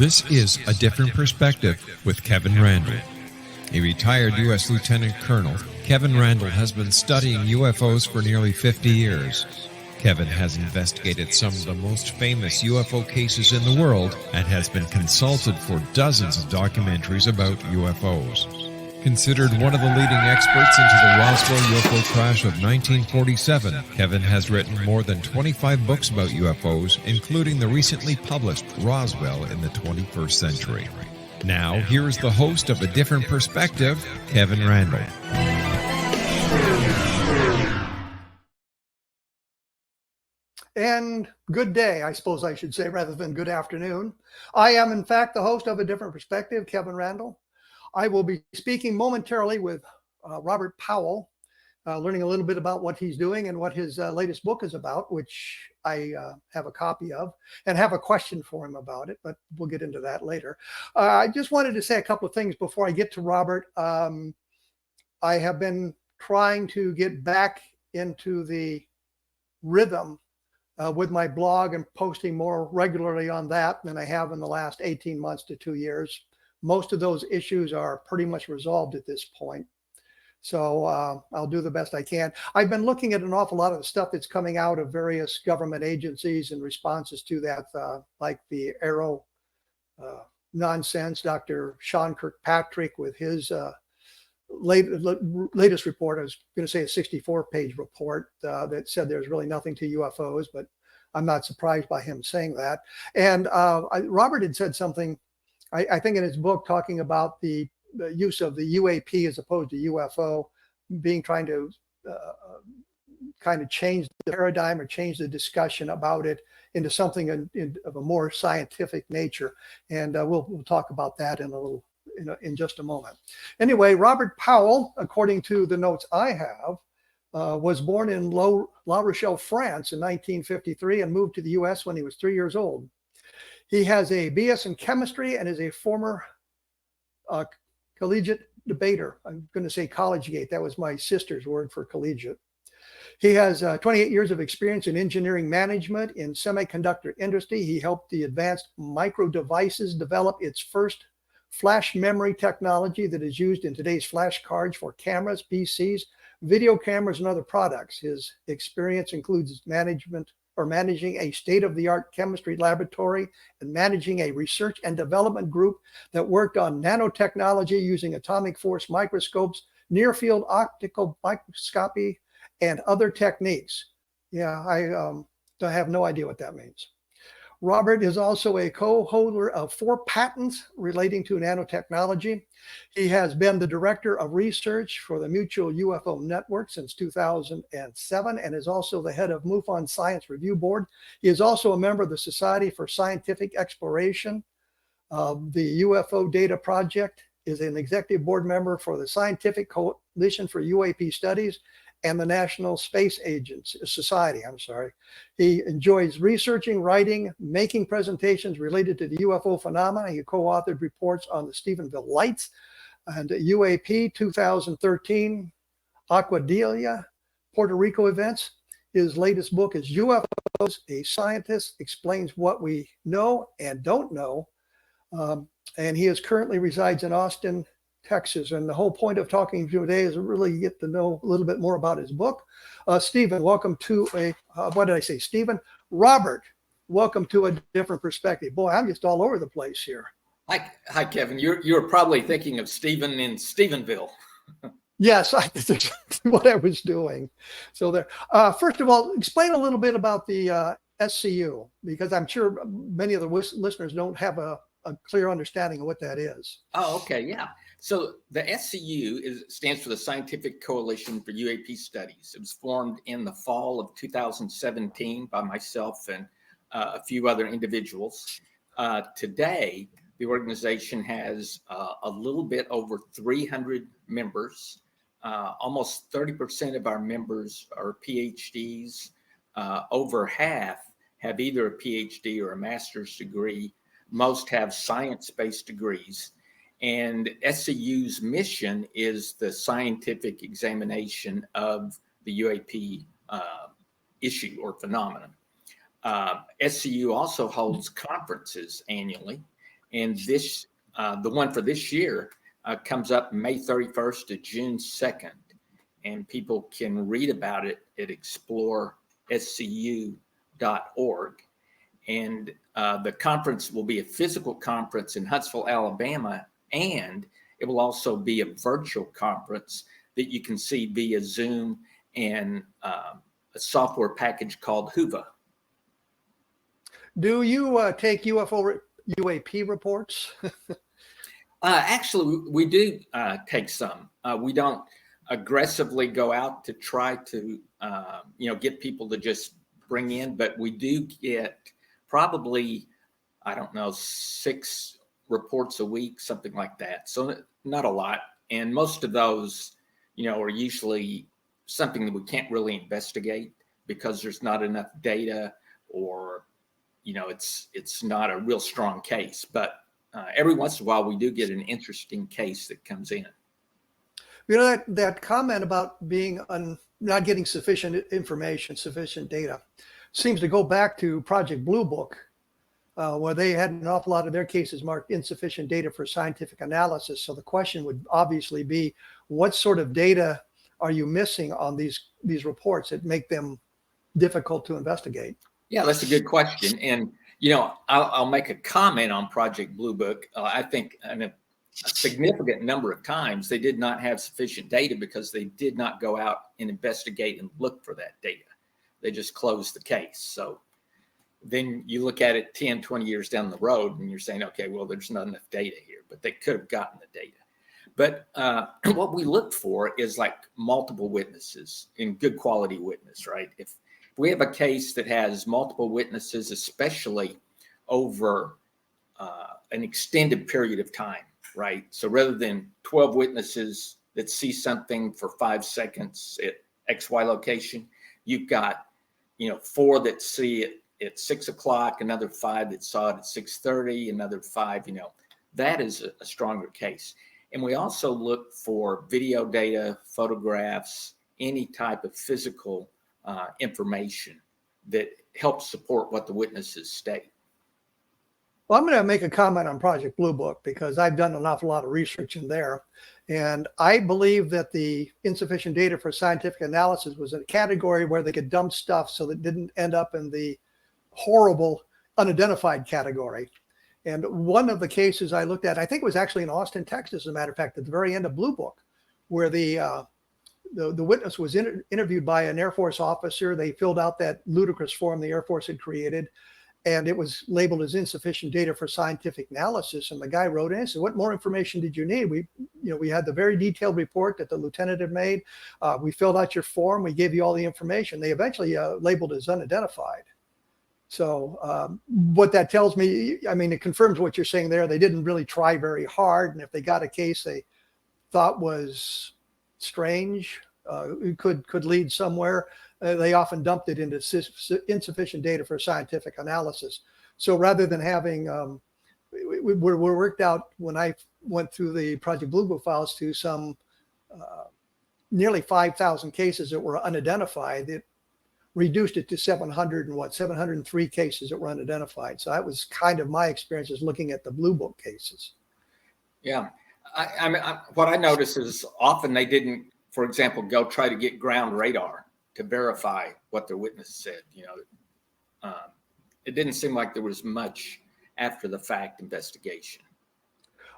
This is A Different Perspective with Kevin Randle. A retired U.S. Lieutenant Colonel, Kevin Randle has been studying UFOs for nearly 50 years. Kevin has investigated some of the most famous UFO cases in the world and has been consulted for dozens of documentaries about UFOs. Considered one of the leading experts into the Roswell UFO crash of 1947, Kevin has written more than 25 books about UFOs, including the recently published Roswell in the 21st Century. Now, here is the host of A Different Perspective, Kevin Randle. And good day, I suppose I should say, rather than good afternoon. I am, in fact, the host of A Different Perspective, Kevin Randle. I will be speaking momentarily with Robert Powell, learning a little bit about what he's doing and what his latest book is about, which I have a copy of, and have a question for him about it, but we'll get into that later. I just wanted to say a couple of things before I get to Robert. I have been trying to get back into the rhythm with my blog and posting more regularly on that than I have in the last 18 months to 2 years. Most of those issues are pretty much resolved at this point. So I'll do the best I can. I've been looking at an awful lot of the stuff that's coming out of various government agencies and responses to that, like the Arrow nonsense, Dr. Sean Kirkpatrick with his latest report. I was going to say a 64-page report that said there's really nothing to UFOs, but I'm not surprised by him saying that. And Robert had said something, I think in his book, talking about the use of the UAP as opposed to UFO, trying to kind of change the paradigm or change the discussion about it into something of a more scientific nature. And we'll talk about that in just a moment. Anyway, Robert Powell, according to the notes I have, was born in La Rochelle, France in 1953 and moved to the US when he was 3 years old. He has a BS in chemistry and is a former collegiate debater. I'm going to say collegiate. That was my sister's word for collegiate. He has 28 years of experience in engineering management in semiconductor industry. He helped the advanced micro devices develop its first flash memory technology that is used in today's flash cards for cameras, PCs, video cameras, and other products. His experience includes managing a state-of-the-art chemistry laboratory and managing a research and development group that worked on nanotechnology using atomic force microscopes, near-field optical microscopy, and other techniques. Yeah, I have no idea what that means. Robert is also a co-holder of 4 patents relating to nanotechnology. He has been the director of research for the Mutual UFO Network since 2007 and is also the head of MUFON Science Review Board. He is also a member of the Society for Scientific Exploration. The UFO Data Project, is an executive board member for the Scientific Coalition for UAP Studies and the National Space Society. He enjoys researching, writing, making presentations related to the UFO phenomena. He co-authored reports on the Stephenville Lights and UAP 2013 Aguadilla, Puerto Rico events. His latest book is UFOs, A Scientist Explains What We Know and Don't Know. And he currently resides in Austin, Texas. And the whole point of talking to you today is to really get to know a little bit more about his book. Stephen, welcome to Robert, welcome to A Different Perspective. Boy, I'm just all over the place here. Hi, Kevin. You're probably thinking of Stephen in Stephenville. Yes, that's exactly what I was doing. So there. First of all, explain a little bit about the SCU, because I'm sure many of the listeners don't have a clear understanding of what that is. Oh, okay, yeah. So the SCU stands for the Scientific Coalition for UAP Studies. It was formed in the fall of 2017 by myself and a few other individuals. Today, the organization has a little bit over 300 members. Almost 30% of our members are PhDs. Over half have either a PhD or a master's degree. Most have science-based degrees. And SCU's mission is the scientific examination of the UAP issue or phenomenon. SCU also holds conferences annually. And this, the one for this year, comes up May 31st to June 2nd. And people can read about it at explorescu.org. And the conference will be a physical conference in Huntsville, Alabama, and it will also be a virtual conference that you can see via Zoom and a software package called Huva. Do you take UAP reports? Actually, we do take some. We don't aggressively go out to try to, get people to just bring in, but we do get probably, I don't know, 6 reports a week, something like that. So not a lot. And most of those, are usually something that we can't really investigate because there's not enough data, or, it's not a real strong case. But every once in a while, we do get an interesting case that comes in. That comment about being not getting sufficient information, sufficient data, seems to go back to Project Blue Book, where they had an awful lot of their cases marked insufficient data for scientific analysis. So the question would obviously be, what sort of data are you missing on these reports that make them difficult to investigate? Yeah, that's a good question. And, I'll make a comment on Project Blue Book. I think a significant number of times they did not have sufficient data because they did not go out and investigate and look for that data. They just closed the case. So then you look at it 10, 20 years down the road and you're saying, okay, well, there's not enough data here, but they could have gotten the data. But what we look for is like multiple witnesses and good quality witness, right? If we have a case that has multiple witnesses, especially over an extended period of time, right? So rather than 12 witnesses that see something for 5 seconds at XY location, you've got, 4 that see it at 6 o'clock, another 5 that saw it at 6:30, another 5, that is a stronger case. And we also look for video data, photographs, any type of physical information that helps support what the witnesses state. Well, I'm going to make a comment on Project Blue Book because I've done an awful lot of research in there. And I believe that the insufficient data for scientific analysis was a category where they could dump stuff so that it didn't end up in the horrible unidentified category. And one of the cases I looked at, I think it was actually in Austin, Texas, as a matter of fact, at the very end of Blue Book, where the witness was interviewed by an Air Force officer. They filled out that ludicrous form the Air Force had created, and it was labeled as insufficient data for scientific analysis. And the guy wrote in and said, "What more information did you need? We had the very detailed report that the lieutenant had made. We filled out your form. We gave you all the information." They eventually labeled as unidentified. So what that tells me, it confirms what you're saying there. They didn't really try very hard. And if they got a case they thought was strange, could lead somewhere, they often dumped it into insufficient data for scientific analysis. So rather than having, we worked out when I went through the Project Blue Book files to some nearly 5,000 cases that were unidentified, it reduced it to 703 cases that were unidentified. So that was kind of my experiences looking at the Blue Book cases. Yeah. What I noticed is often they didn't, for example, go try to get ground radar to verify what their witness said. It didn't seem like there was much after the fact investigation.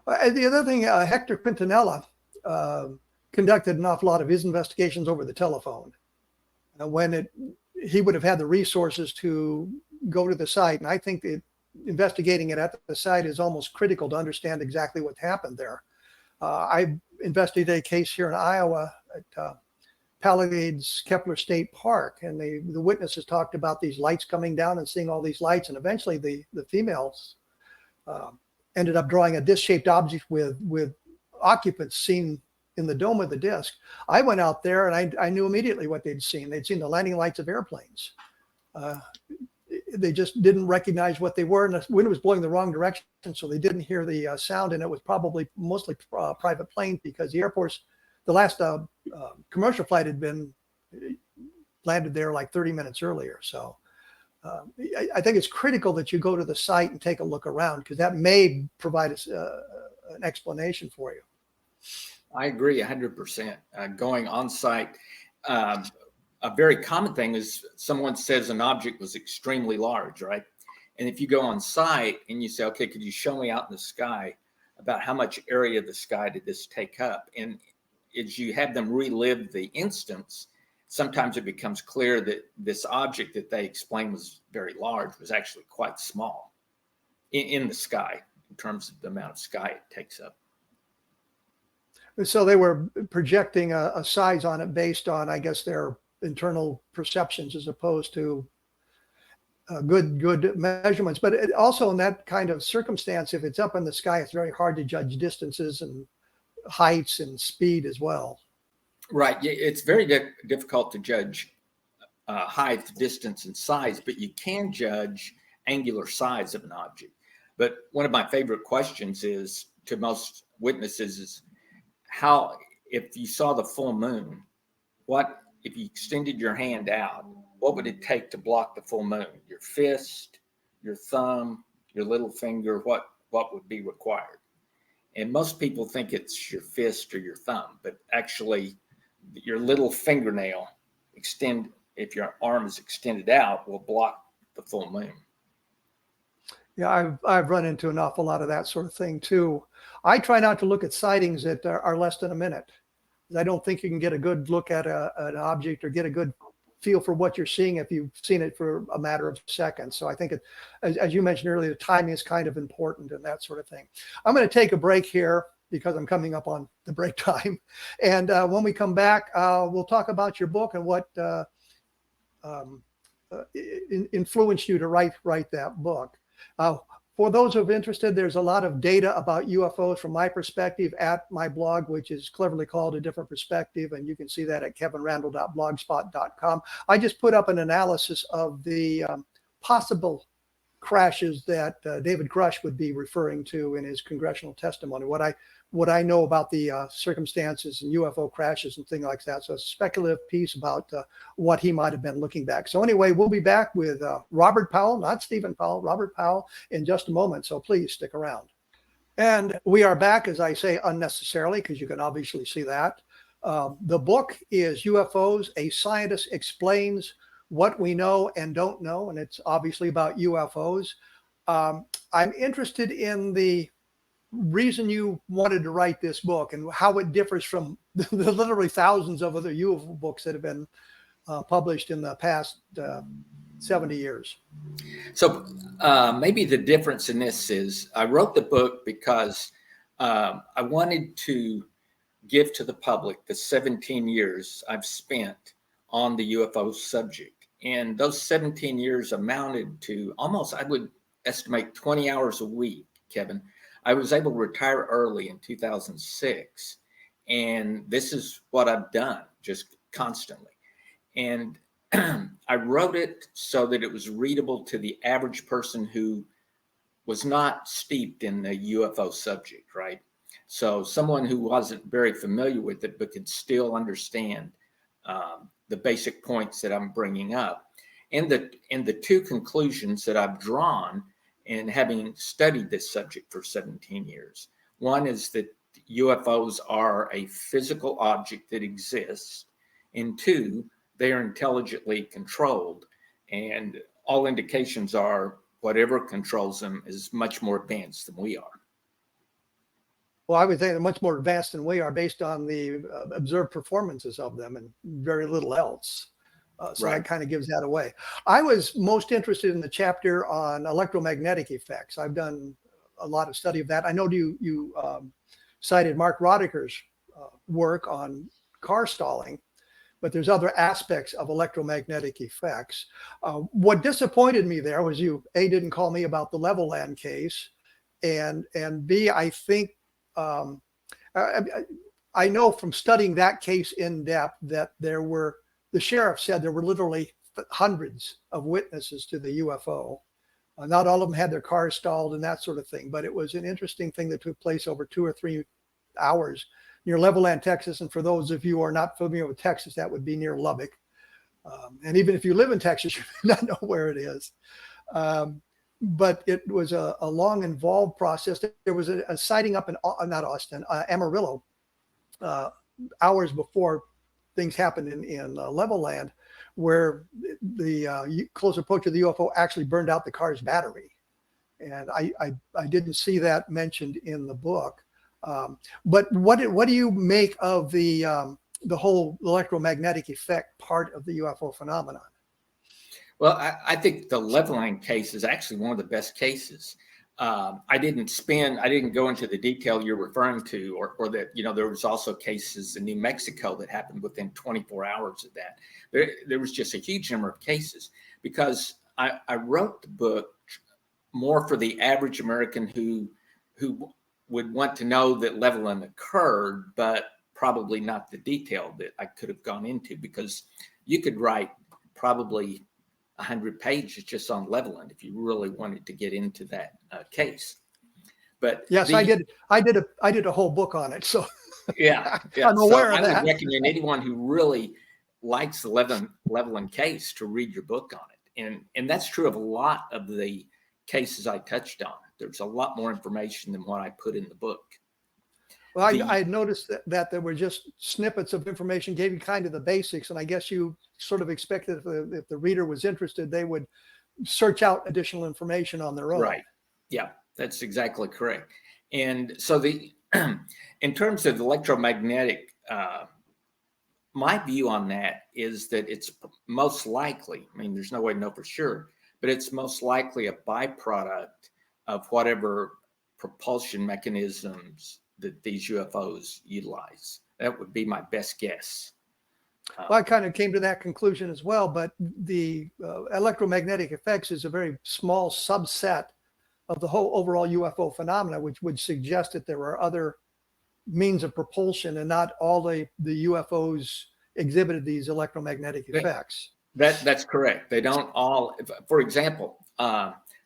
The other thing, Hector Quintanilla conducted an awful lot of his investigations over the telephone. When he would have had the resources to go to the site. And I think that investigating it at the site is almost critical to understand exactly what happened there. I investigated a case here in Iowa at Palisades Kepler State Park, and the witnesses talked about these lights coming down and seeing all these lights, and eventually the females ended up drawing a disc-shaped object with occupants seen in the dome of the disc. I went out there and I knew immediately what they'd seen. They'd seen the landing lights of airplanes. They just didn't recognize what they were, and the wind was blowing the wrong direction, so they didn't hear the sound, and it was probably mostly private planes because the Air Force, the last commercial flight had been landed there like 30 minutes earlier. So I think it's critical that you go to the site and take a look around, because that may provide us an explanation for you. I agree 100%. Going on site, a very common thing is someone says an object was extremely large, right? And if you go on site and you say, okay, could you show me out in the sky about how much area of the sky did this take up? And as you have them relive the instance, sometimes it becomes clear that this object that they explained was very large was actually quite small in the sky in terms of the amount of sky it takes up. So they were projecting a size on it based on, I guess, their internal perceptions, as opposed to good measurements. But it also, in that kind of circumstance, if it's up in the sky, it's very hard to judge distances and heights and speed as well. Right. It's very difficult to judge height, distance, and size, but you can judge angular size of an object. But one of my favorite questions is, to most witnesses, is how, if you saw the full moon, what, if you extended your hand out, what would it take to block the full moon? Your fist, your thumb, your little finger, what would be required? And most people think it's your fist or your thumb, but actually your little fingernail if your arm is extended out, will block the full moon. Yeah, I've run into an awful lot of that sort of thing too. I try not to look at sightings that are less than a minute. I don't think you can get a good look at an object or get a good feel for what you're seeing if you've seen it for a matter of seconds. So I think, as you mentioned earlier, the timing is kind of important and that sort of thing. I'm going to take a break here because I'm coming up on the break time. And when we come back, we'll talk about your book and what influenced you to write that book. For those who are interested, there's a lot of data about UFOs from my perspective at my blog, which is cleverly called A Different Perspective. And you can see that at kevinrandle.blogspot.com. I just put up an analysis of the possible crashes that David Grush would be referring to in his congressional testimony, what I know about the circumstances and UFO crashes and things like that. So it's a speculative piece about what he might have been looking back. So anyway, we'll be back with Robert Powell, not Stephen Powell, Robert Powell, in just a moment. So please stick around. And we are back, as I say, unnecessarily, because you can obviously see that. The book is UFOs, A Scientist Explains What We Know and Don't Know, and it's obviously about UFOs. I'm interested in the reason you wanted to write this book and how it differs from the literally thousands of other UFO books that have been published in the past 70 years. So maybe the difference in this is I wrote the book because I wanted to give to the public the 17 years I've spent on the UFO subject. And those 17 years amounted to almost, I would estimate, 20 hours a week, Kevin. I was able to retire early in 2006, and this is what I've done just constantly. And I wrote it so that it was readable to the average person who was not steeped in the UFO subject, right? So someone who wasn't very familiar with it, but could still understand the basic points that I'm bringing up. And the two conclusions that I've drawn in having studied this subject for 17 years. One is that UFOs are a physical object that exists. And two, they are intelligently controlled. And all indications are whatever controls them is much more advanced than we are. Well, I would say they're much more advanced than we are based on the observed performances of them and very little else. So Right. That kind of gives that away. I was most interested in the chapter on electromagnetic effects. I've done a lot of study of that. I know you cited Mark Roddiker's work on car stalling, but there's other aspects of electromagnetic effects. What disappointed me there was you, A, didn't call me about the Levelland case, and B, I think, I know from studying that case in depth that the sheriff said there were literally hundreds of witnesses to the UFO. Not all of them had their cars stalled and that sort of thing, but it was an interesting thing that took place over 2 or 3 hours near Levelland, Texas. And for those of you who are not familiar with Texas, that would be near Lubbock. And even if you live in Texas, you may not know where it is. But it was a long, involved process. There was a sighting up in, not Austin, Amarillo, hours before things happened in Level Land, where the close approach of the UFO actually burned out the car's battery. And I didn't see that mentioned in the book. But what do you make of the whole electromagnetic effect part of the UFO phenomenon? Well, I think the Leveline case is actually one of the best cases. I didn't go into the detail you're referring to, or that, there was also cases in New Mexico that happened within 24 hours of that. There was just a huge number of cases, because I wrote the book more for the average American who would want to know that Leveline occurred, but probably not the detail that I could have gone into, because you could write probably 100 pages just on Leveland if you really wanted to get into that case. But yes, I did a whole book on it, so yeah. I'm aware of that. I would recommend anyone who really likes the Leveland case to read your book on it, and that's true of a lot of the cases I touched on. There's a lot more information than what I put in the book. Well, I had noticed that there were just snippets of information, gave you kind of the basics, and I guess you sort of expected if the reader was interested, they would search out additional information on their own. Right. Yeah, that's exactly correct. And so in terms of the electromagnetic, my view on that is that it's most likely, there's no way to know for sure, but it's most likely a byproduct of whatever propulsion mechanisms that these UFOs utilize. That would be my best guess. Well, I kind of came to that conclusion as well, but the electromagnetic effects is a very small subset of the whole overall UFO phenomena, which would suggest that there are other means of propulsion, and not all the UFOs exhibited these electromagnetic effects. That's correct. They don't all. For example,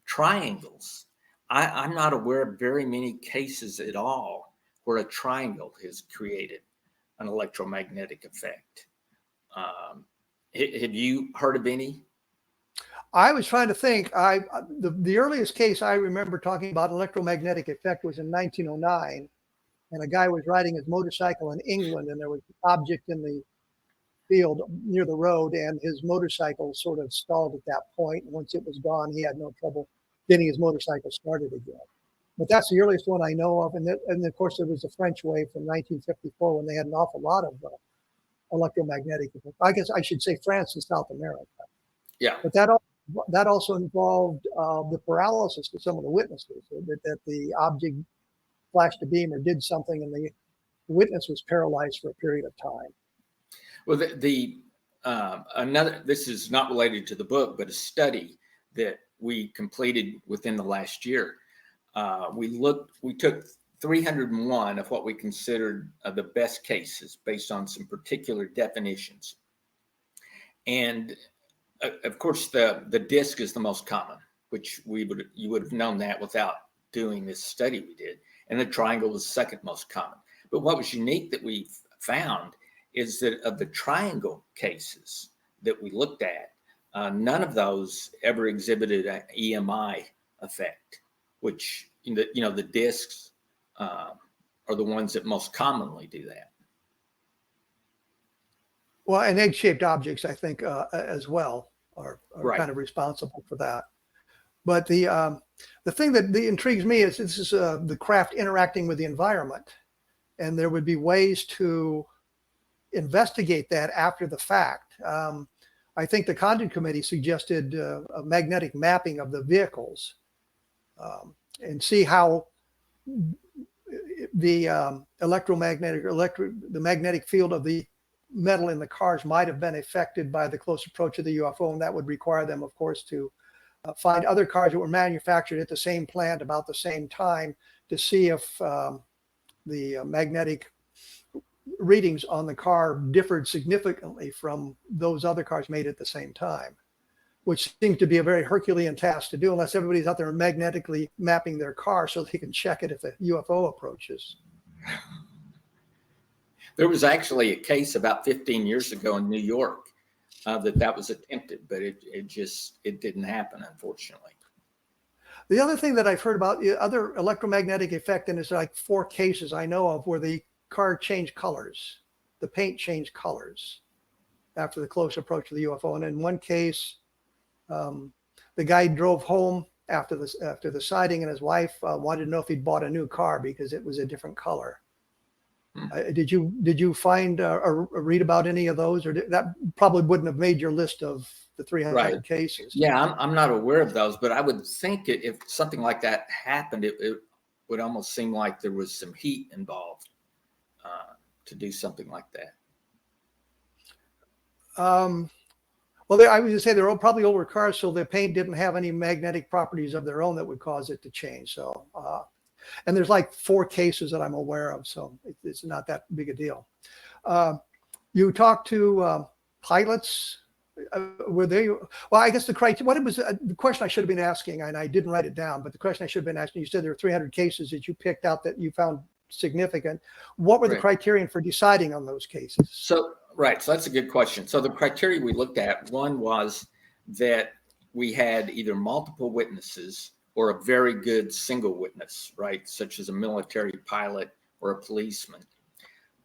triangles. I'm not aware of very many cases at all where a triangle has created an electromagnetic effect. Have you heard of any? I was trying to think. The earliest case I remember talking about electromagnetic effect was in 1909, and a guy was riding his motorcycle in England, and there was an object in the field near the road, and his motorcycle sort of stalled at that point. Once it was gone, he had no trouble getting his motorcycle started again. But that's the earliest one I know of. And of course, there was the French wave from 1954 when they had an awful lot of electromagnetic effects. I guess I should say France and South America. Yeah. But that also involved the paralysis of some of the witnesses, that the object flashed a beam or did something, and the witness was paralyzed for a period of time. Well, this is not related to the book, but a study that we completed within the last year. We took 301 of what we considered the best cases based on some particular definitions. And of course, the disc is the most common, which you would have known that without doing this study we did. And the triangle was the second most common. But what was unique that we found is that of the triangle cases that we looked at, none of those ever exhibited an EMI effect, which the discs are the ones that most commonly do that. Well, and egg-shaped objects, I think, as well, are right. kind of responsible for that. But the thing that intrigues me is this is the craft interacting with the environment, and there would be ways to investigate that after the fact. I think the Condon Committee suggested a magnetic mapping of the vehicles and see how the the magnetic field of the metal in the cars might have been affected by the close approach of the UFO, and that would require them, of course, to find other cars that were manufactured at the same plant about the same time to see if the magnetic readings on the car differed significantly from those other cars made at the same time, which seems to be a very Herculean task to do unless everybody's out there magnetically mapping their car so they can check it if a UFO approaches. There was actually a case about 15 years ago in New York that was attempted, but it didn't happen, unfortunately. The other thing that I've heard about, the other electromagnetic effect, and it's like 4 cases I know of where the car changed colors, the paint changed colors after the close approach of the UFO. And in one case, the guy drove home after the sighting, and his wife wanted to know if he'd bought a new car because it was a different color. Did you find or read about any of those, or that probably wouldn't have made your list of the 300 cases? Yeah, I'm not aware of those, but I would think if something like that happened, it would almost seem like there was some heat involved to do something like that. Well, I was going to say they're probably older cars, so the paint didn't have any magnetic properties of their own that would cause it to change. So, and there's like 4 cases that I'm aware of, so it's not that big a deal. You talked to pilots. Were they? Well, I guess the criteria. What it was the question I should have been asking, and I didn't write it down. But the question I should have been asking. You said there were 300 cases that you picked out that you found significant. What were the criterion for deciding on those cases? So that's a good question. So the criteria we looked at, one was that we had either multiple witnesses or a very good single witness, right, such as a military pilot or a policeman.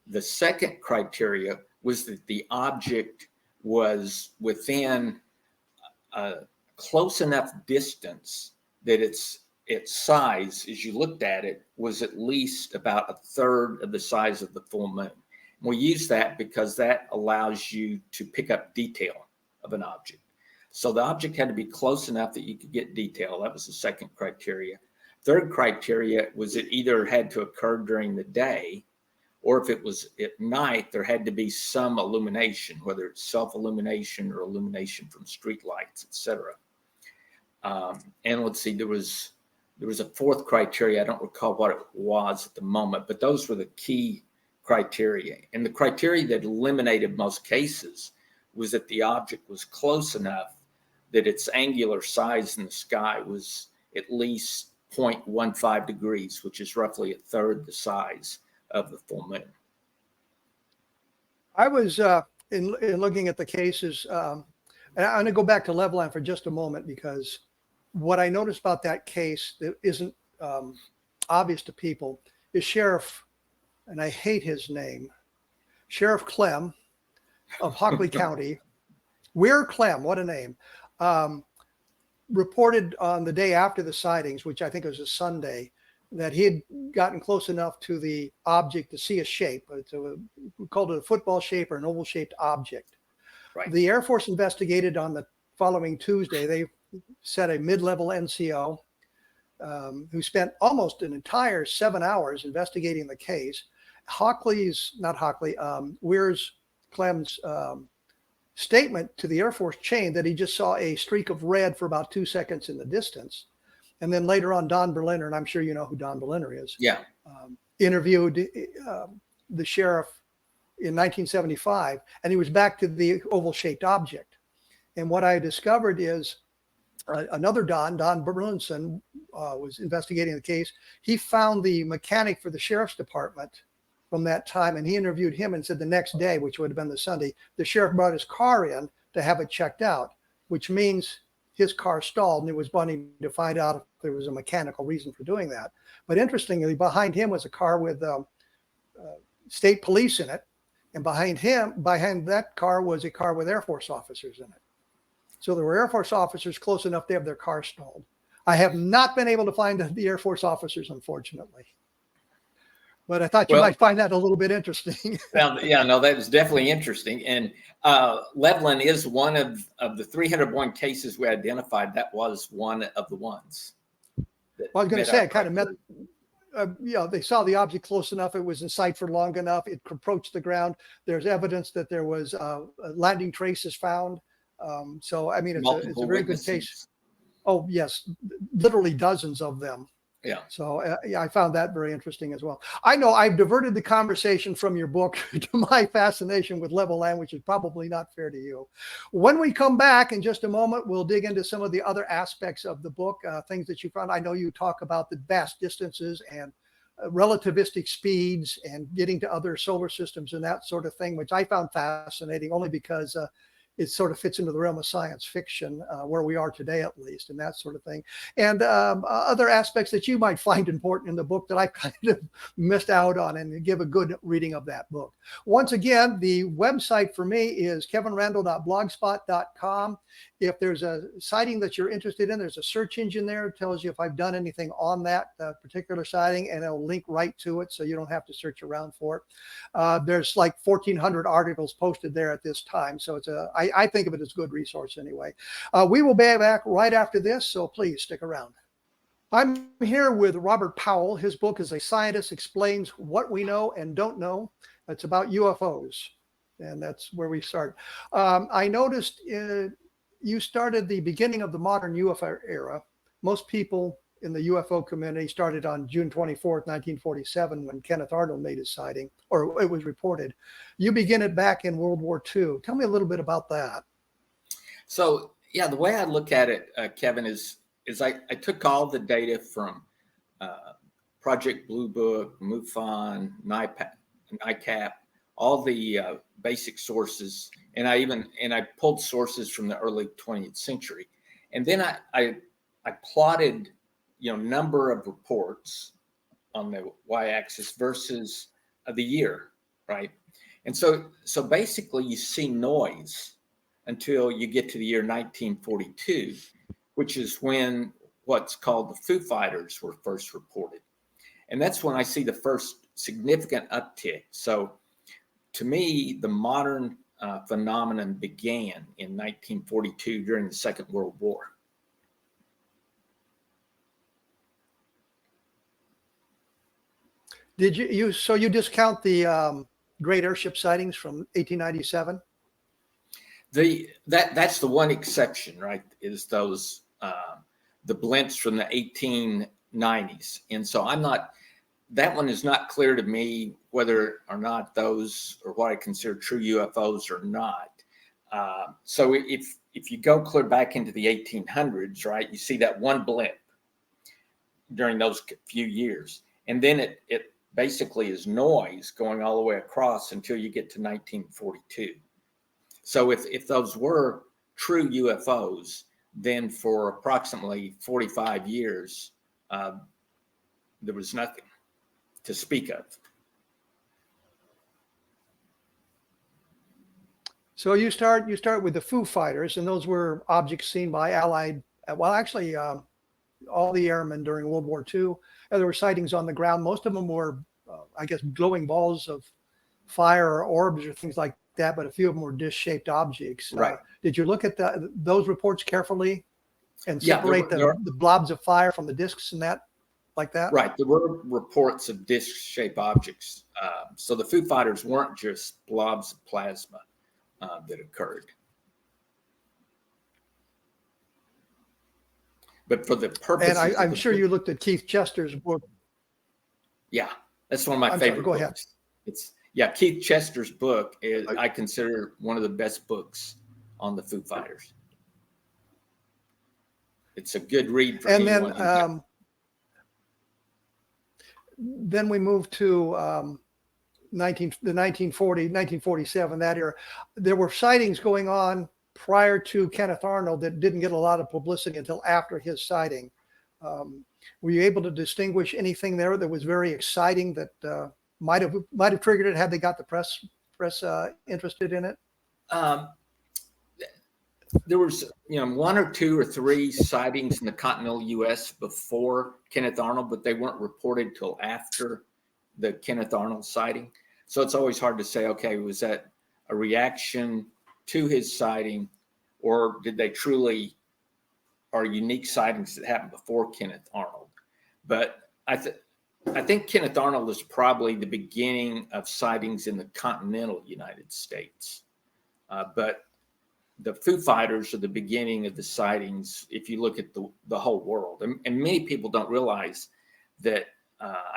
The second criteria was that the object was within a close enough distance that its size, as you looked at it, was at least about a third of the size of the full moon. And we use that because that allows you to pick up detail of an object. So the object had to be close enough that you could get detail. That was the second criteria. Third criteria was it either had to occur during the day, or if it was at night, there had to be some illumination, whether it's self-illumination or illumination from street lights, etc. And let's see, there was a fourth criteria. I don't recall what it was at the moment, but those were the key criteria. And the criteria that eliminated most cases was that the object was close enough that its angular size in the sky was at least 0.15 degrees, which is roughly a third the size of the full moon. I was in looking at the cases, and I'm going to go back to Levelland for just a moment, because what I noticed about that case that isn't obvious to people is Sheriff, and I hate his name, Sheriff Clem of Hockley County, Weir Clem, what a name, reported on the day after the sightings, which I think was a Sunday, that he had gotten close enough to the object to see a shape. We called it a football shape or an oval-shaped object. Right. The Air Force investigated on the following Tuesday. They sent a mid-level NCO who spent almost an entire 7 hours investigating the case. Weir's Clem's statement to the Air Force chain that he just saw a streak of red for about 2 seconds in the distance. And then later on, Don Berliner, and I'm sure you know who Don Berliner is, interviewed the sheriff in 1975, and he was back to the oval-shaped object. And what I discovered is another Don Berlinson, was investigating the case. He found the mechanic for the sheriff's department from that time, and he interviewed him and said the next day, which would have been the Sunday, the sheriff brought his car in to have it checked out, which means his car stalled, and it was wanting to find out if there was a mechanical reason for doing that. But interestingly, behind him was a car with state police in it, and behind that car was a car with Air Force officers in it. So there were Air Force officers close enough to have their car stalled. I have not been able to find the Air Force officers, unfortunately. But I thought you might find that a little bit interesting. Well, yeah, no, that was definitely interesting. And Levelland is one of the 301 cases we identified. That was one of the ones. Well, I was going to say, I kind of met, they saw the object close enough. It was in sight for long enough. It approached the ground. There's evidence that there was landing traces found. So, I mean, it's a very good case. Oh, yes, literally dozens of them. Yeah. So I found that very interesting as well. I know I've diverted the conversation from your book to my fascination with Levelland, which is probably not fair to you. When we come back in just a moment, we'll dig into some of the other aspects of the book, things that you found. I know you talk about the vast distances and relativistic speeds and getting to other solar systems and that sort of thing, which I found fascinating only because it sort of fits into the realm of science fiction, where we are today, at least, and that sort of thing. And other aspects that you might find important in the book that I kind of missed out on, and give a good reading of that book. Once again, the website for me is kevinrandle.blogspot.com. If there's a sighting that you're interested in, there's a search engine there. It tells you if I've done anything on that particular sighting, and it'll link right to it, so you don't have to search around for it. There's like 1,400 articles posted there at this time, so it's I think of it as a good resource anyway. We will be back right after this, so please stick around. I'm here with Robert Powell. His book is A Scientist Explains What We Know and Don't Know. It's about UFOs, and that's where we start. I noticed you started the beginning of the modern UFO era. Most people in the UFO community started on June 24th, 1947, when Kenneth Arnold made his sighting, or it was reported. You begin it back in World War II. Tell me a little bit about that. So, yeah, the way I look at it, Kevin, is I took all the data from Project Blue Book, MUFON, NICAP, all the basic sources, and I pulled sources from the early 20th century, and then I plotted, number of reports on the y-axis versus the year, right? And so basically, you see noise until you get to the year 1942, which is when what's called the Foo Fighters were first reported, and that's when I see the first significant uptick. So, to me, the modern phenomenon began in 1942 during the Second World War. Did you discount the great airship sightings from 1897? That's the one exception, right? Is those the blimps from the 1890s, and so that one is not clear to me whether or not those are what I consider true UFOs or not. So if you go clear back into the 1800s, right, you see that one blimp during those few years, and then it basically is noise going all the way across until you get to 1942. So if those were true UFOs, then for approximately 45 years, there was nothing to speak of. So you start with the Foo Fighters, and those were objects seen by Allied, all the airmen during World War II. There were sightings on the ground. Most of them were, I guess, glowing balls of fire or orbs or things like that, but a few of them were disc-shaped objects. Right. Did you look at those reports carefully and separate the blobs of fire from the discs and that, like that? Right. There were reports of disc-shaped objects. So the Foo Fighters weren't just blobs of plasma that occurred. But for the purposes, and I'm sure you looked at Keith Chester's book. Yeah, that's one of my favorite books. Go ahead. Keith Chester's book is I consider one of the best books on the Foo Fighters. It's a good read for anyone. Then we move to 1947, that era. There were sightings going on prior to Kenneth Arnold that didn't get a lot of publicity until after his sighting. Were you able to distinguish anything there that was very exciting that might have triggered it had they got the press interested in it? There was, one or two or three sightings in the continental U.S. before Kenneth Arnold, but they weren't reported till after the Kenneth Arnold sighting. So it's always hard to say, okay, was that a reaction to his sighting, or did they truly are unique sightings that happened before Kenneth Arnold? But I think Kenneth Arnold is probably the beginning of sightings in the continental United States. But the Foo Fighters are the beginning of the sightings if you look at the whole world. And many people don't realize that,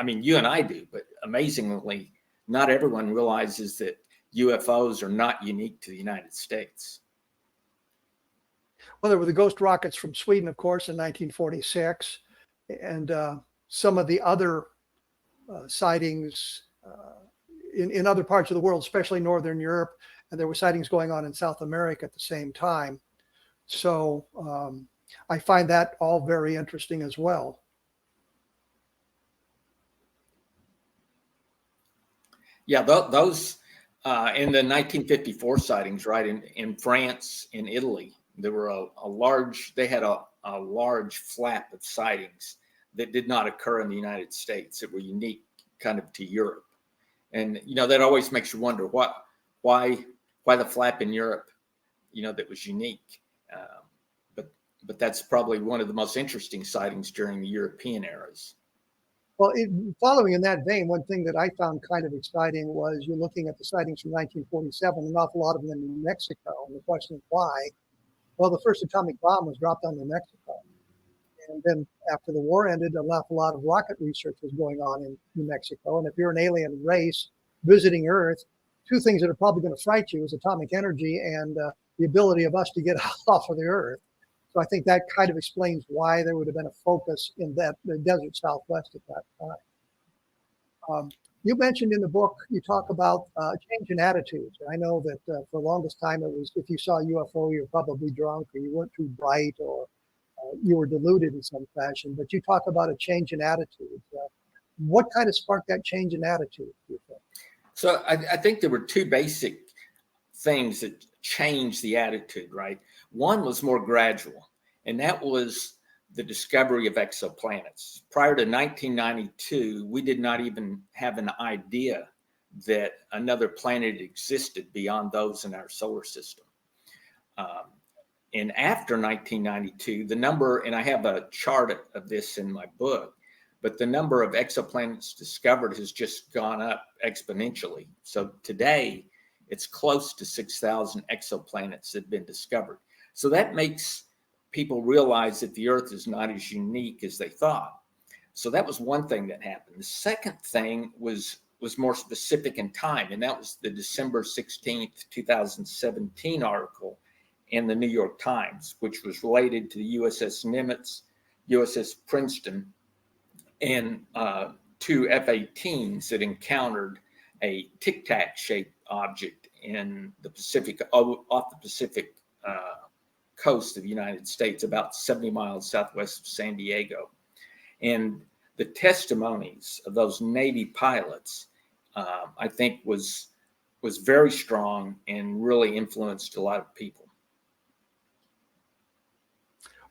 you and I do, but amazingly, not everyone realizes that UFOs are not unique to the United States. Well, there were the ghost rockets from Sweden, of course, in 1946, and some of the other sightings in other parts of the world, especially Northern Europe. and there were sightings going on in South America at the same time. So I find that all very interesting as well. Yeah, those in the 1954 sightings, right, in France, in Italy, there were they had a large flap of sightings that did not occur in the United States, that were unique kind of to Europe. And, that always makes you wonder why the flap in Europe, that was unique. But that's probably one of the most interesting sightings during the European eras. Well, following in that vein, one thing that I found kind of exciting was you're looking at the sightings from 1947, an awful lot of them in New Mexico. And the question is why? Well, the first atomic bomb was dropped on New Mexico. And then after the war ended, an awful lot of rocket research was going on in New Mexico. And if you're an alien race visiting Earth, two things that are probably going to frighten you is atomic energy and the ability of us to get off of the Earth. So I think that kind of explains why there would have been a focus in the desert Southwest at that time. You mentioned in the book, you talk about change in attitudes. I know that for the longest time it was if you saw a UFO, you were probably drunk or you weren't too bright or you were deluded in some fashion. But you talk about a change in attitude. What kind of sparked that change in attitude, do you think? So I think there were two basic things that changed the attitude, right? One was more gradual, and that was the discovery of exoplanets. Prior to 1992, we did not even have an idea that another planet existed beyond those in our solar system. And after 1992, the number, and I have a chart of this in my book, but the number of exoplanets discovered has just gone up exponentially. So today, it's close to 6,000 exoplanets that have been discovered. So that makes people realize that the Earth is not as unique as they thought. So that was one thing that happened. The second thing was more specific in time, and that was the December 16th, 2017 article in the New York Times, which was related to the USS Nimitz, USS Princeton, and two F-18s that encountered a tic-tac shaped object in the Pacific, off the Pacific coast of the United States, about 70 miles southwest of San Diego. And the testimonies of those Navy pilots, I think, was very strong and really influenced a lot of people.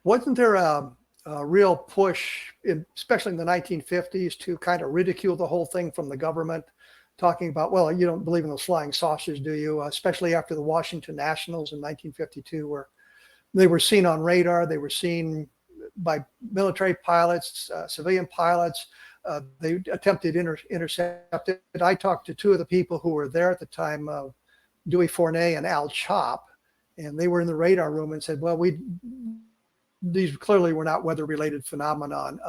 Wasn't there a real push, especially in the 1950s, to kind of ridicule the whole thing from the government, talking about, well, you don't believe in those flying saucers, do you? Especially after the Washington Nationals in 1952, where they were seen on radar, they were seen by military pilots, civilian pilots. They attempted to intercept it. I talked to two of the people who were there at the time, Dewey Fournay and Al Chop, and they were in the radar room and said, well, these clearly were not weather-related phenomenon.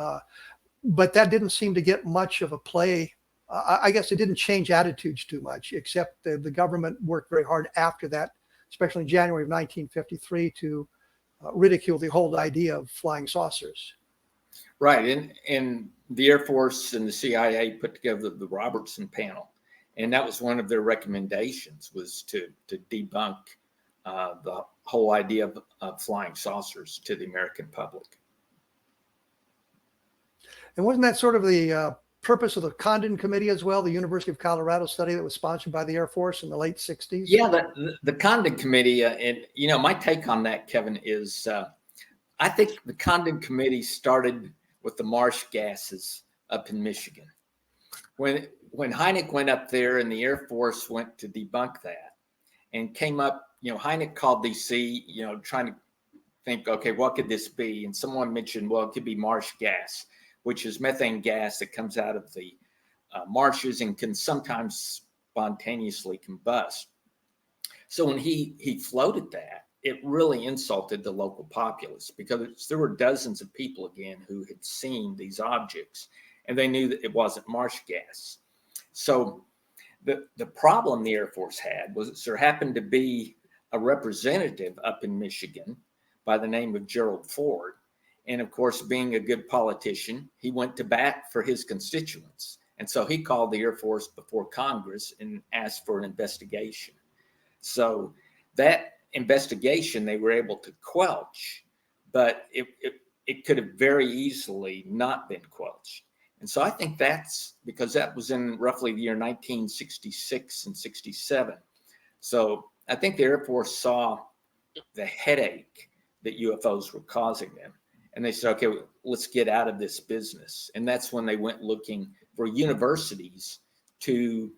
But that didn't seem to get much of a play. I guess it didn't change attitudes too much, except the government worked very hard after that, especially in January of 1953, to ridicule the whole idea of flying saucers. Right. And the Air Force and the CIA put together the Robertson panel. And that was one of their recommendations, was to debunk the whole idea of flying saucers to the American public. And wasn't that sort of the purpose of the Condon Committee as well, the University of Colorado study that was sponsored by the Air Force in the late 60s? Yeah, the Condon Committee, and my take on that, Kevin, is I think the Condon Committee started with the marsh gases up in Michigan. When Hynek went up there and the Air Force went to debunk that and came up, Hynek called DC, trying to think, okay, what could this be? And someone mentioned, well, it could be marsh gas, which is methane gas that comes out of the marshes and can sometimes spontaneously combust. So when he floated that, it really insulted the local populace, because there were dozens of people, again, who had seen these objects, and they knew that it wasn't marsh gas. So the problem the Air Force had was there happened to be a representative up in Michigan by the name of Gerald Ford. And of course, being a good politician, he went to bat for his constituents. And so he called the Air Force before Congress and asked for an investigation. So that investigation they were able to quelch, but it could have very easily not been quelched. And so I think that's because that was in roughly the year 1966 and 67. So I think the Air Force saw the headache that UFOs were causing them. And they said, okay, let's get out of this business. And that's when they went looking for universities to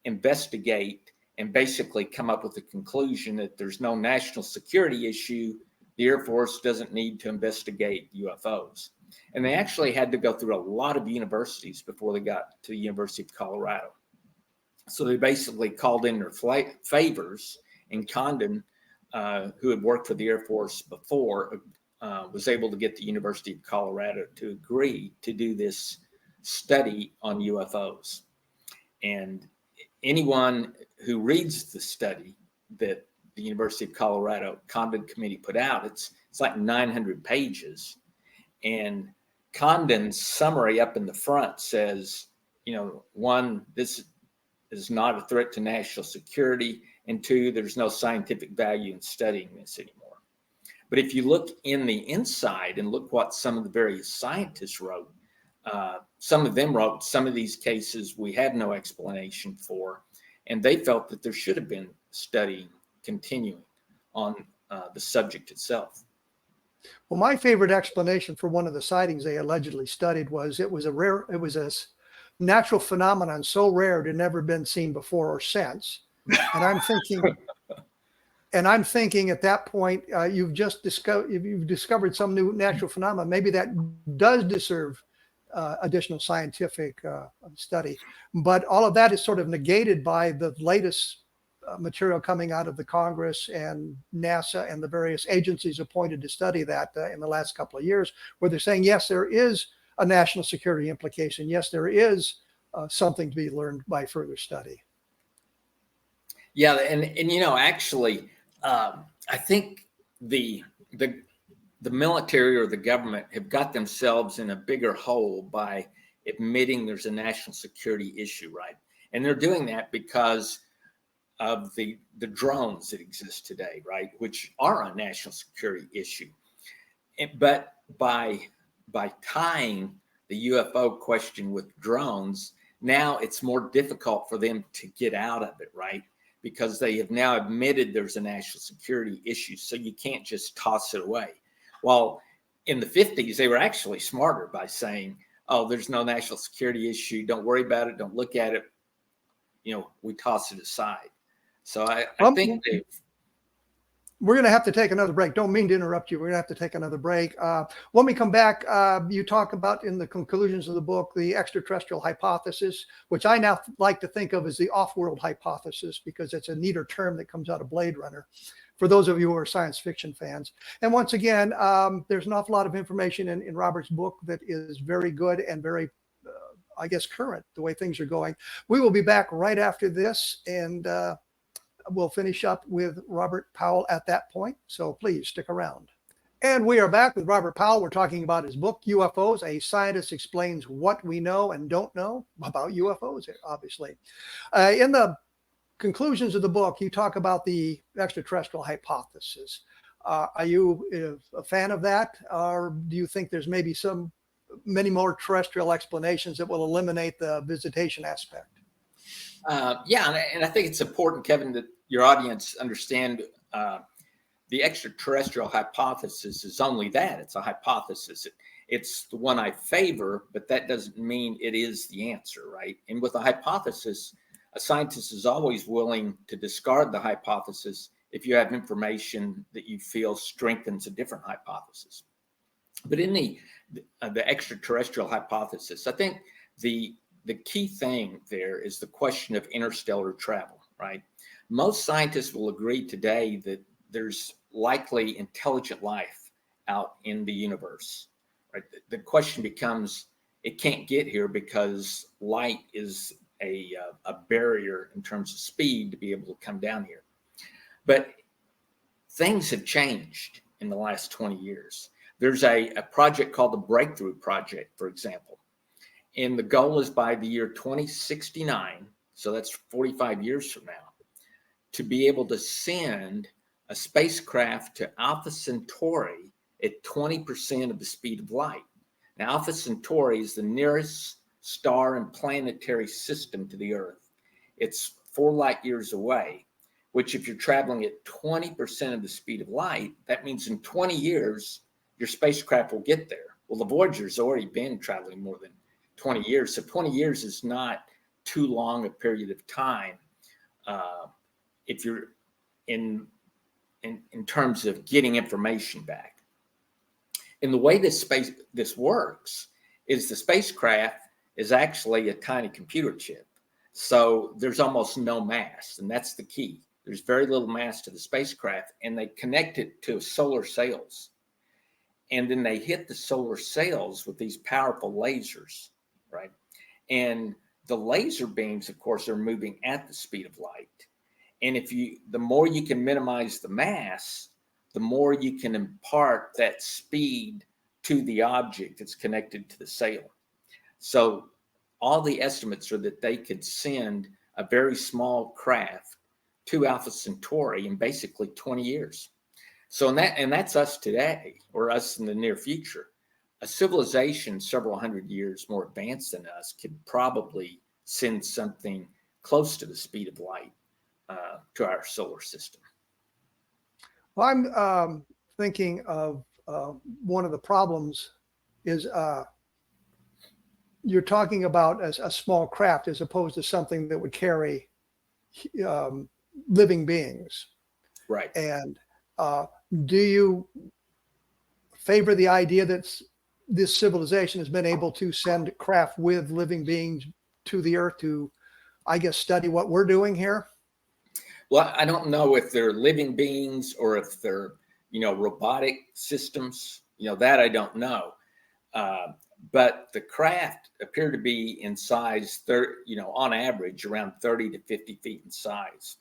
investigate and basically come up with the conclusion that there's no national security issue. The Air Force doesn't need to investigate UFOs. And they actually had to go through a lot of universities before they got to the University of Colorado. So they basically called in their favors, and Condon, who had worked for the Air Force before, was able to get the University of Colorado to agree to do this study on UFOs. And anyone who reads the study that the University of Colorado Condon Committee put out, it's like 900 pages. And Condon's summary up in the front says, one, this is not a threat to national security, and two, there's no scientific value in studying this anymore. But if you look in the inside and look what some of the various scientists wrote, some of them wrote, some of these cases we have no explanation for, and they felt that there should have been study continuing on the subject itself. Well, my favorite explanation for one of the sightings they allegedly studied was it was a natural phenomenon so rare it had never been seen before or since. And I'm thinking at that point, you've discovered some new natural phenomenon. Maybe that does deserve additional scientific study. But all of that is sort of negated by the latest material coming out of the Congress and NASA and the various agencies appointed to study that in the last couple of years, where they're saying, yes, there is a national security implication. Yes, there is something to be learned by further study. Yeah, and actually, I think the military or the government have got themselves in a bigger hole by admitting there's a national security issue, right? And they're doing that because of the drones that exist today, right, which are a national security issue. But by tying the UFO question with drones, now it's more difficult for them to get out of it, right? Because they have now admitted there's a national security issue, so you can't just toss it away. Well, in the 50s, they were actually smarter by saying, oh, there's no national security issue. Don't worry about it. Don't look at it. We toss it aside. So I think we're going to have to take another break. Don't mean to interrupt you. We're going to have to take another break. When we come back, you talk about in the conclusions of the book, the extraterrestrial hypothesis, which I now like to think of as the off-world hypothesis, because it's a neater term that comes out of Blade Runner, for those of you who are science fiction fans. And once again, there's an awful lot of information in Robert's book that is very good and very, I guess, current, the way things are going. We will be back right after this, and we'll finish up with Robert Powell at that point. So please stick around. And we are back with Robert Powell. We're talking about his book, UFOs, A Scientist Explains What We Know and Don't Know About UFOs, obviously. In the conclusions of the book, you talk about the extraterrestrial hypothesis. Are you a fan of that? Or do you think there's maybe many more terrestrial explanations that will eliminate the visitation aspect? Yeah, and I think it's important, Kevin, that your audience understand the extraterrestrial hypothesis is only that. It's a hypothesis. It's the one I favor, but that doesn't mean it is the answer, right? And with a hypothesis, a scientist is always willing to discard the hypothesis if you have information that you feel strengthens a different hypothesis. But in the extraterrestrial hypothesis, I think the key thing there is the question of interstellar travel, right? Most scientists will agree today that there's likely intelligent life out in the universe, right? The question becomes, it can't get here because light is a barrier in terms of speed to be able to come down here. But things have changed in the last 20 years. There's a project called the Breakthrough Project, for example. And the goal is by the year 2069, so that's 45 years from now, to be able to send a spacecraft to Alpha Centauri at 20% of the speed of light. Now, Alpha Centauri is the nearest star and planetary system to the Earth. It's 4 light years away, which if you're traveling at 20% of the speed of light, that means in 20 years, your spacecraft will get there. Well, the Voyager's already been traveling more than 20 years. So 20 years is not too long a period of time if you're in terms of getting information back. And the way this works is the spacecraft is actually a tiny computer chip. So there's almost no mass, and that's the key. There's very little mass to the spacecraft, and they connect it to solar sails. And then they hit the solar sails with these powerful lasers, right? And the laser beams, of course, are moving at the speed of light. And the more you can minimize the mass, the more you can impart that speed to the object that's connected to the sail. So all the estimates are that they could send a very small craft to Alpha Centauri in basically 20 years. So that's us today, or us in the near future. A civilization several hundred years more advanced than us could probably send something close to the speed of light to our solar system. Well, I'm thinking of one of the problems is you're talking about a small craft as opposed to something that would carry living beings. Right. And do you favor the idea that this civilization has been able to send craft with living beings to the Earth to, I guess, study what we're doing here? Well, I don't know if they're living beings or if they're, robotic systems, that I don't know. But the craft appear to be in size, on average, around 30 to 50 feet in size.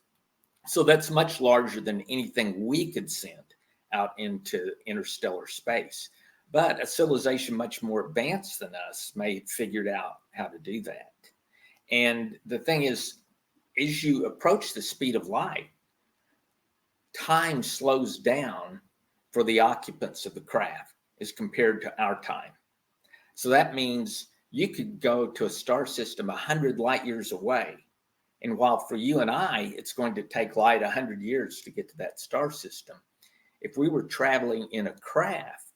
So that's much larger than anything we could send out into interstellar space. But a civilization much more advanced than us may have figured out how to do that. And the thing is, as you approach the speed of light, time slows down for the occupants of the craft as compared to our time. So that means you could go to a star system 100 light years away. And while for you and I, it's going to take light 100 years to get to that star system, if we were traveling in a craft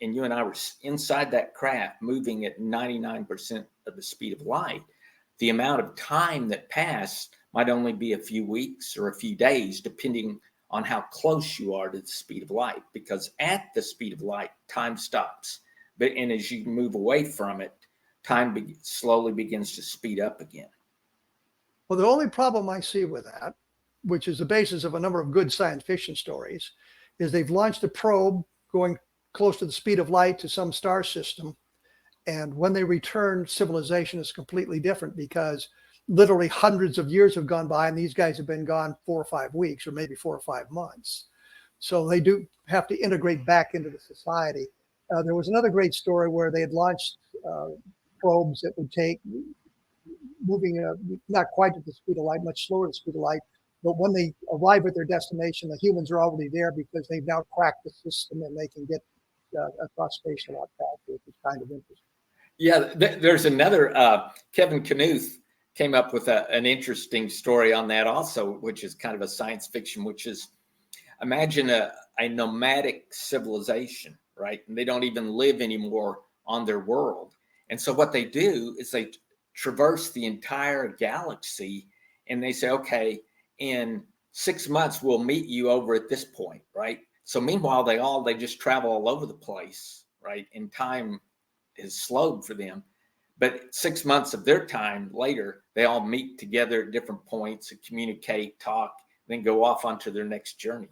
and you and I were inside that craft moving at 99% of the speed of light, the amount of time that passed might only be a few weeks or a few days, depending on how close you are to the speed of light, because at the speed of light, time stops. And as you move away from it, time slowly begins to speed up again. Well, the only problem I see with that, which is the basis of a number of good science fiction stories, is they've launched a probe going close to the speed of light to some star system. And when they return, civilization is completely different because literally hundreds of years have gone by and these guys have been gone 4 or 5 weeks or maybe 4 or 5 months. So they do have to integrate back into the society. There was another great story where they had launched probes that would take moving not quite at the speed of light, much slower than the speed of light. But when they arrive at their destination, the humans are already there because they've now cracked the system and they can get across space a lot faster, which is kind of interesting. Yeah, there's another, Kevin Knuth came up with an interesting story on that also, which is kind of a science fiction, which is imagine a nomadic civilization, right? And they don't even live anymore on their world. And so what they do is they traverse the entire galaxy and they say, okay, in 6 months, we'll meet you over at this point, right? So meanwhile, they just travel all over the place, right? And time is slowed for them. But 6 months of their time later, they all meet together at different points and communicate, talk, then go off onto their next journey.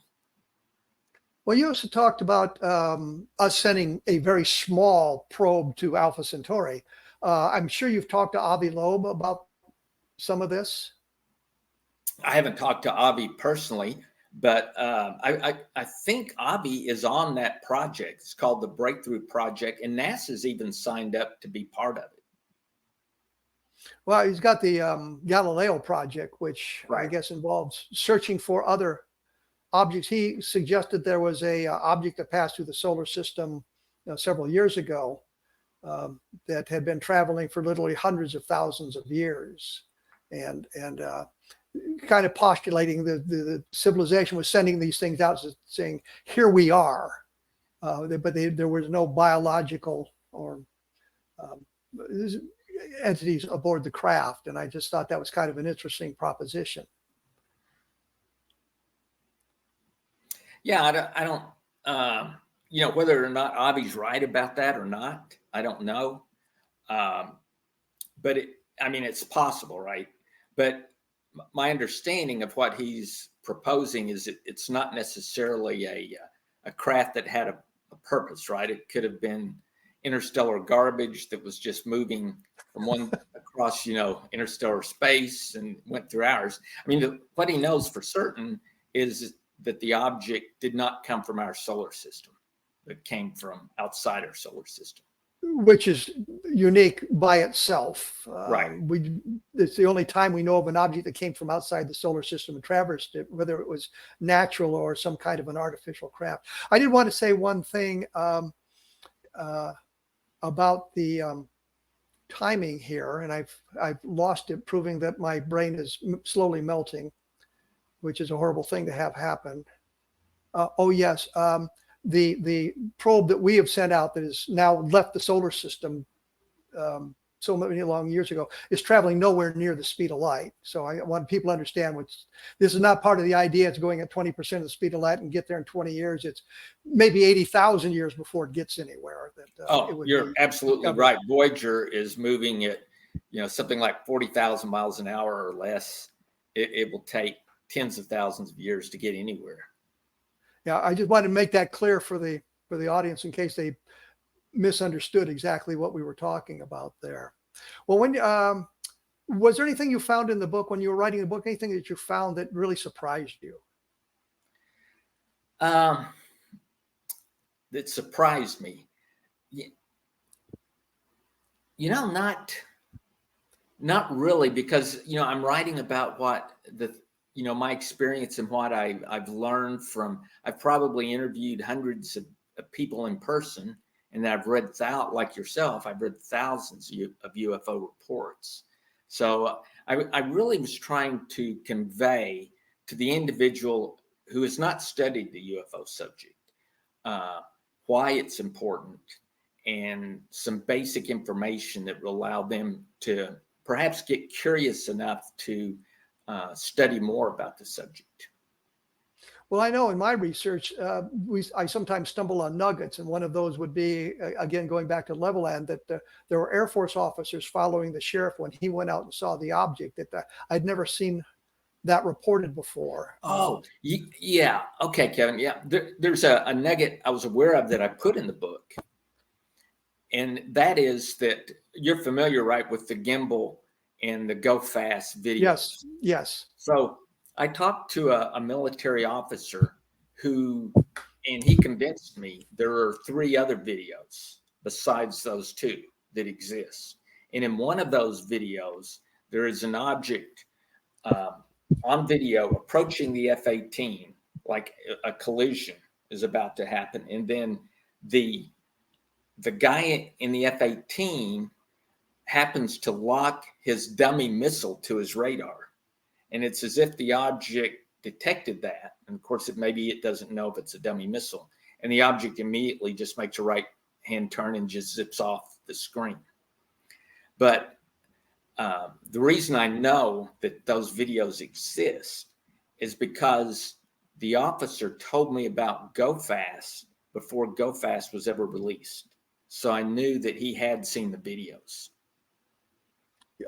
Well, you also talked about us sending a very small probe to Alpha Centauri. I'm sure you've talked to Avi Loeb about some of this. I haven't talked to Avi personally, but I think Avi is on that project. It's called the Breakthrough Project, and NASA's even signed up to be part of it. Well, he's got the Galileo project, which I Right. guess involves searching for other objects. He suggested there was a object that passed through the solar system several years ago that had been traveling for literally hundreds of thousands of years, and kind of postulating the civilization was sending these things out, saying, "Here we are," but there was no biological or um, entities aboard the craft, and I just thought that was kind of an interesting proposition. Yeah, I don't, whether or not Avi's right about that or not, I don't know. Um, but I mean, it's possible, right? But my understanding of what he's proposing is it's not necessarily a craft that had a purpose, right? It could have been interstellar garbage that was just moving from one across, interstellar space and went through ours. I mean, what he knows for certain is that the object did not come from our solar system. It came from outside our solar system. Which is unique by itself. Right. It's the only time we know of an object that came from outside the solar system and traversed it, whether it was natural or some kind of an artificial craft. I did want to say one thing about the timing here, and I've lost it, proving that my brain is slowly melting, which is a horrible thing to have happen. Oh yes. The probe that we have sent out that has now left the solar system so many long years ago is traveling nowhere near the speed of light. So I want people to understand this is not part of the idea. It's going at 20% of the speed of light and get there in 20 years. It's maybe 80,000 years before it gets anywhere. You're absolutely right. Voyager is moving at, something like 40,000 miles an hour or less. It will take tens of thousands of years to get anywhere. Yeah, I just wanted to make that clear for the audience in case they misunderstood exactly what we were talking about there. Well, when was there anything you found in the book when you were writing the book? Anything that you found that really surprised you? That surprised me. Not really, because I'm writing about what my experience and what I've learned from. I've probably interviewed hundreds of people in person, and I've read like yourself, I've read thousands of UFO reports. So I really was trying to convey to the individual who has not studied the UFO subject why it's important, and some basic information that will allow them to perhaps get curious enough to study more about the subject. Well, I know in my research, I sometimes stumble on nuggets, and one of those would be, again, going back to Levelland, that there were Air Force officers following the sheriff when he went out and saw the object. That I'd never seen that reported before. Oh, yeah. Okay, Kevin. Yeah, there's a nugget I was aware of that I put in the book, and that is that you're familiar, right, with the gimbal and the go fast videos. Yes. So I talked to a military officer and he convinced me there are 3 other videos besides those 2 that exist. And in one of those videos, there is an object on video approaching the F-18, like a collision is about to happen. And then the guy in the F-18 happens to lock his dummy missile to his radar. And it's as if the object detected that. And of course, maybe it doesn't know if it's a dummy missile. And the object immediately just makes a right hand turn and just zips off the screen. But the reason I know that those videos exist is because the officer told me about Go Fast before Go Fast was ever released. So I knew that he had seen the videos.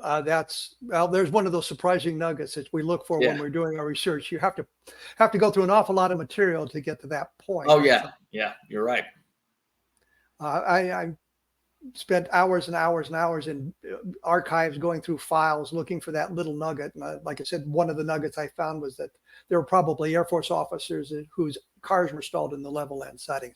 There's one of those surprising nuggets that we look for when we're doing our research. You have to go through an awful lot of material to get to that point. Oh yeah, you're right. I spent hours and hours and hours in archives going through files looking for that little nugget. And like I said, one of the nuggets I found was that there were probably Air Force officers whose cars were stalled in the Levelland sightings.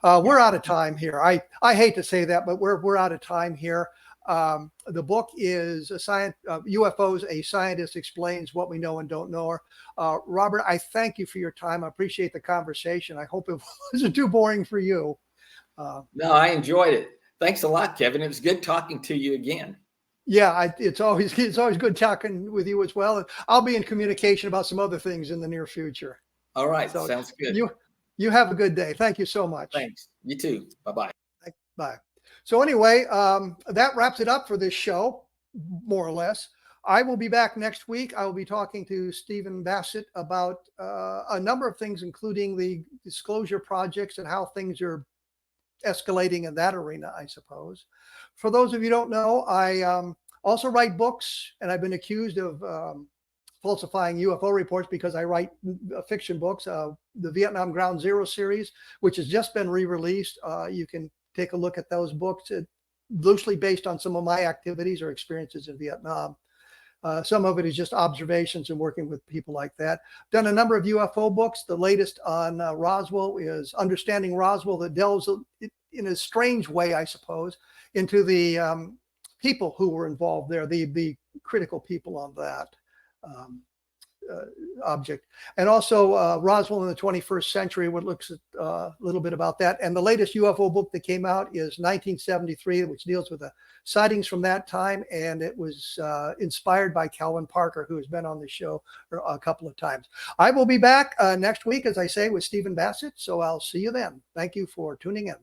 We're out of time here. I hate to say that, but we're out of time here. The book is UFOs, A Scientist Explains What We Know and Don't Know. Robert, I thank you for your time. I appreciate the conversation. I hope it wasn't too boring for you. No, I enjoyed it. Thanks a lot, Kevin. It was good talking to you again. Yeah, it's always good talking with you as well. And I'll be in communication about some other things in the near future. All right, So sounds good. You have a good day. Thank you so much. Thanks. You too. Bye-bye. Bye. So anyway, that wraps it up for this show, more or less. I will be back next week. I will be talking to Stephen Bassett about a number of things, including the disclosure projects and how things are escalating in that arena, I suppose. For those of you who don't know, I also write books, and I've been accused of falsifying UFO reports because I write fiction books. The Vietnam Ground Zero series, which has just been re-released. You can take a look at those books, loosely based on some of my activities or experiences in Vietnam. Some of it is just observations and working with people like that. Done a number of UFO books. The latest on Roswell is Understanding Roswell, that delves in a strange way, I suppose, into the people who were involved there, the critical people on that object. And also Roswell in the 21st Century, what looks at a little bit about that. And the latest UFO book that came out is 1973, which deals with the sightings from that time. And it was inspired by Calvin Parker, who has been on the show a couple of times. I will be back next week, as I say, with Stephen Bassett. So I'll see you then. Thank you for tuning in.